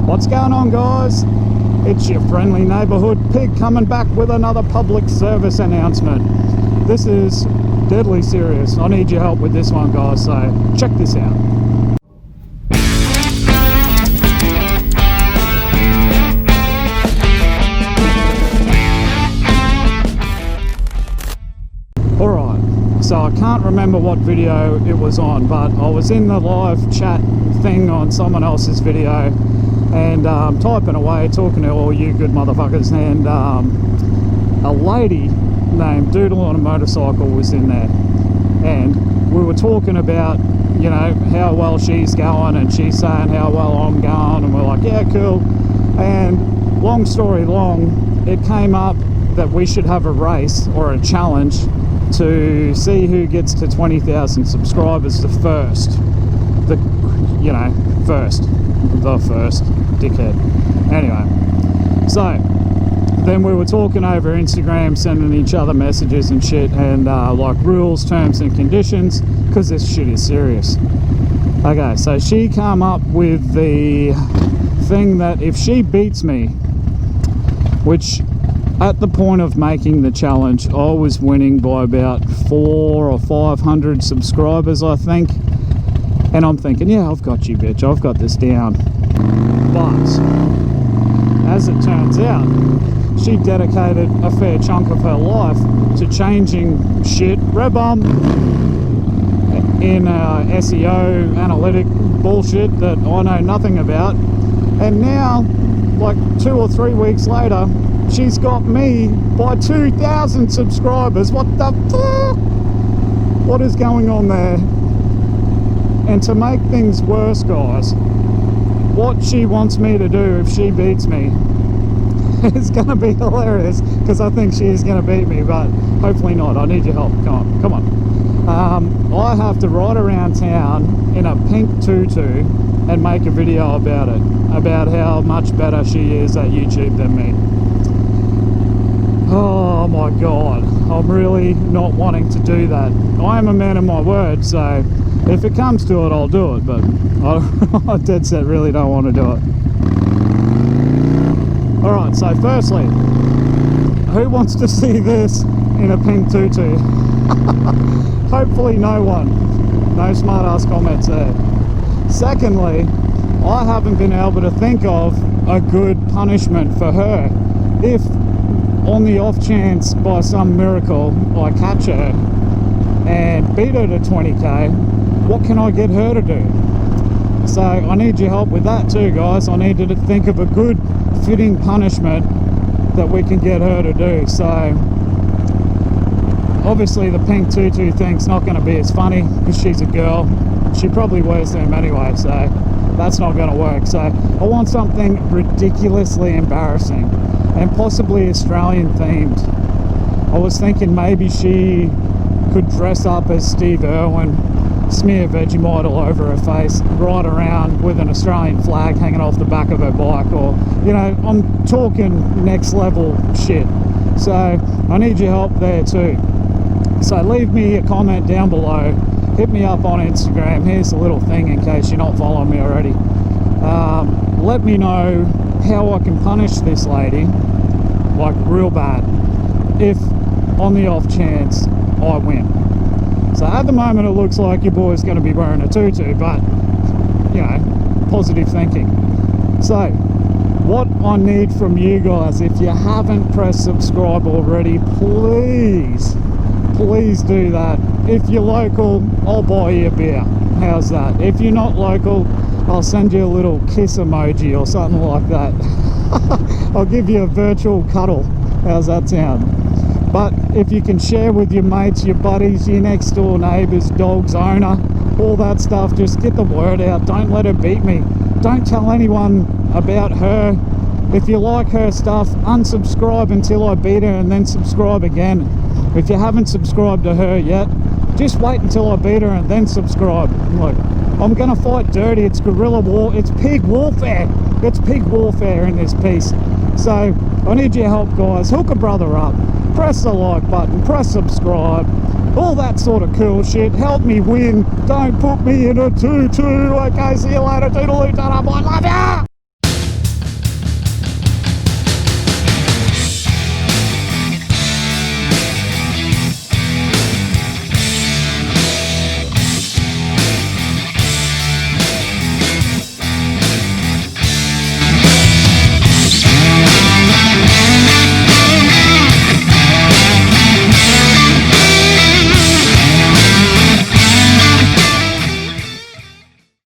What's going on, guys? It's your friendly neighborhood pig coming back with another public service announcement. This is deadly serious. I need your help with this one, guys, so check this out. Alright, so I can't remember what video it was on, but I was in the live chat thing on someone else's video and typing away, talking to all you good motherfuckers, and a lady named Doodle on a motorcycle was in there, and we were talking about, you know, how well she's going, and she's saying how well I'm going, and we're like, yeah, cool. And long story long, it came up that we should have a race or a challenge to see who gets to 20,000 subscribers the first, the first dickhead. Anyway, so then we were talking over Instagram, sending each other messages and shit, and like rules, terms and conditions, because this shit is serious. Okay, so she came up with the thing that if she beats me, which at the point of making the challenge I was winning by about 400 or 500 subscribers, I think, and I'm thinking, yeah, I've got you, bitch, I've got this down. But as it turns out, she dedicated a fair chunk of her life to changing shit, rebum, in SEO analytic bullshit that I know nothing about. And now, like 2 or 3 weeks later, she's got me by 2,000 subscribers. What the fuck? What is going on there? And to make things worse, guys, what she wants me to do if she beats me is going to be hilarious, because I think she is going to beat me, but hopefully not. I need your help. Come on. I have to ride around town in a pink tutu and make a video about it, about how much better she is at YouTube than me. Oh my god, I'm really not wanting to do that. I am a man of my word, so if it comes to it, I'll do it, but I dead set really don't want to do it. Alright, so firstly, who wants to see this in a pink tutu? Hopefully no one. No smart ass comments there. Secondly, I haven't been able to think of a good punishment for her. If on the off chance by some miracle I catch her and beat her to 20k, what can I get her to do? So I need your help with that too, guys. I need to think of a good fitting punishment that we can get her to do. So obviously the pink tutu thing's not going to be as funny because she's a girl. She probably wears them anyway, so that's not going to work. So I want something ridiculously embarrassing and possibly Australian themed. I was thinking maybe she could dress up as Steve Irwin, smear Vegemite all over her face, ride around with an Australian flag hanging off the back of her bike, or, you know, I'm talking next level shit. So I need your help there too. So leave me a comment down below, hit me up on Instagram. Here's a little thing in case you're not following me already. Let me know how I can punish this lady, like real bad, if on the off chance I win. So at the moment it looks like your boy's going to be wearing a tutu, but, you know, positive thinking. So what I need from you guys, if you haven't pressed subscribe already, please do that. If you're local, I'll buy you a beer. How's that? If you're not local, I'll send you a little kiss emoji or something like that. I'll give you a virtual cuddle. How's that sound? But if you can share with your mates, your buddies, your next door neighbours, dog's owner, all that stuff, just get the word out. Don't let her beat me. Don't tell anyone about her. If you like her stuff, unsubscribe until I beat her and then subscribe again. If you haven't subscribed to her yet, just wait until I beat her and then subscribe. Look, I'm gonna fight dirty. It's guerrilla war. It's pig warfare. It's pig warfare in this piece. So I need your help, guys. Hook a brother up. Press the like button. Press subscribe. All that sort of cool shit. Help me win. Don't put me in a tutu. Okay, see you later. Toodaloo. Ta-da.